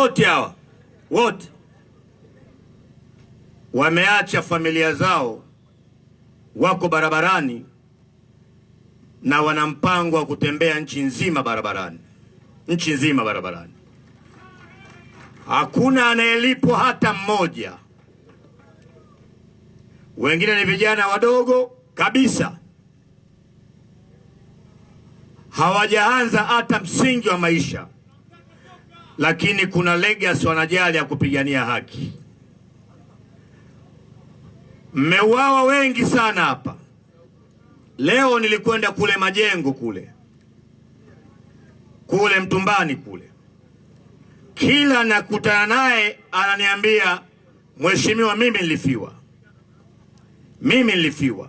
Wote hawa wote wameacha familia zao, wako barabarani na wana mpango wa kutembea nchi nzima barabarani, nchi nzima barabarani. Hakuna anayelipwa hata mmoja. Wengine ni vijana wadogo kabisa, hawajaanza hata msingi wa maisha, lakini kuna legacy wanajali ya kupigania haki. Mmeuawa wengi sana hapa. Leo nilikwenda kule Majengo kule Mtumbani kule, kila nakutana naye ananiambia, mheshimiwa, mimi nilifiwa.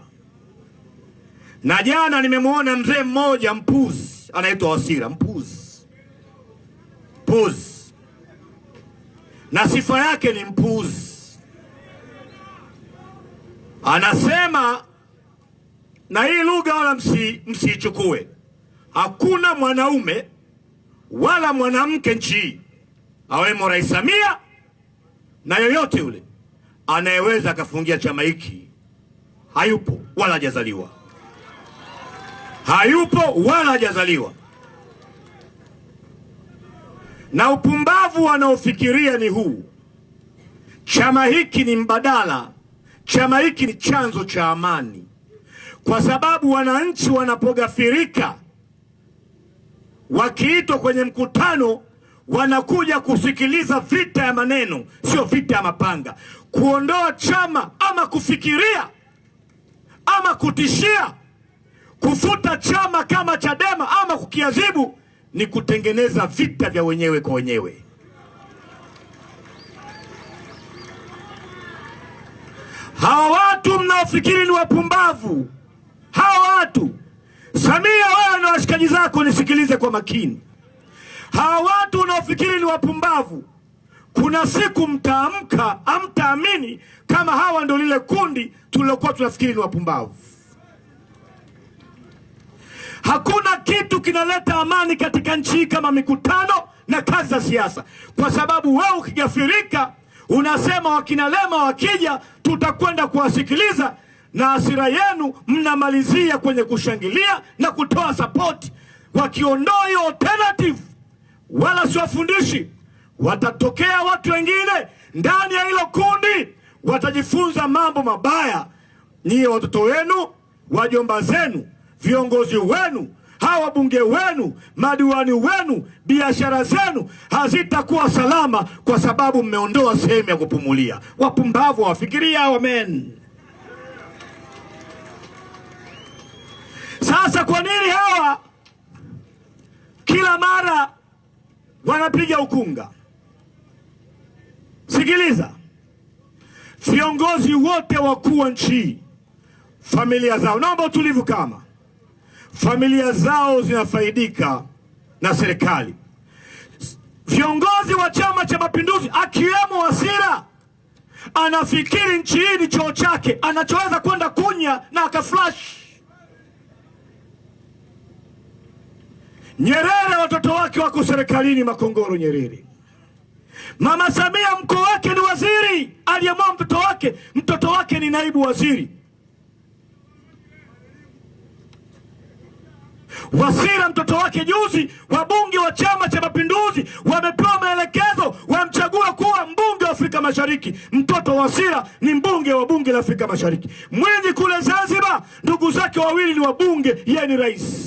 Na jana nimemwona mzee mmoja mpuzi anaitwa Wasira, mpuzi, na sifa yake ni mpuzi. Anasema, na hii lugha wala msiichukue, hakuna mwanaume wala mwanamke nchi awemo Rais Samia na yoyote yule anayeweza akafungia chama hiki. Hayupo wala hajazaliwa, hayupo wala hajazaliwa. Na upumbavu wanaofikiria ni huu: chama hiki ni mbadala, chama hiki ni chanzo cha amani. Kwa sababu wananchi wanapogafirika, wakiitwa kwenye mkutano, wanakuja kusikiliza vita ya maneno, sio vita ya mapanga. Kuondoa chama ama kufikiria ama kutishia kufuta chama kama Chadema ama kukiadhibu ni kutengeneza vita vya wenyewe kwa wenyewe. Hawa watu mnaofikiri ni wapumbavu, hawa watu, Samia, wewe na washikaji zako nisikilize kwa makini. Hawa watu unaofikiri ni wapumbavu, kuna siku mtaamka, hamtaamini kama hawa ndio lile kundi tulilokuwa tunafikiri ni wapumbavu. Hakuna kitu kinaleta amani katika nchi kama mikutano na kazi za siasa, kwa sababu wewe ukigafirika unasema wakina Lema wakija tutakwenda kuwasikiliza, na hasira yenu mnamalizia kwenye kushangilia na kutoa support. Wakiondoa hiyo alternative, wala siwafundishi, watatokea watu wengine ndani ya hilo kundi, watajifunza mambo mabaya. Nyie watoto wenu, wajomba zenu, viongozi wenu, hawa bunge wenu, madiwani wenu, biashara zenu hazitakuwa salama kwa sababu mmeondoa sehemu ya kupumulia. Wapumbavu wafikiria hao, men. Sasa kwa nini hawa kila mara wanapiga ukunga? Sikiliza, viongozi wote wakuu wa nchi, familia zao, naomba utulivu, kama familia zao zinafaidika na serikali. Viongozi wa Chama cha Mapinduzi akiwemo Wasira anafikiri nchi hii ni choo chake anachoweza kwenda kunya na akaflash. Nyerere watoto wake wako serikalini Makongoro Nyerere. Mama Samia mkoo wake ni waziri, aliamua mtoto wake ni naibu waziri. Wasira mtoto wake juzi, wabunge wa Chama cha Mapinduzi wamepewa maelekezo wamchague kuwa mbunge wa Afrika Mashariki. Mtoto wa Wasira ni mbunge wa bunge la Afrika Mashariki. Mwinyi kule Zanzibar, ndugu zake wawili ni wabunge, yeye ni rais.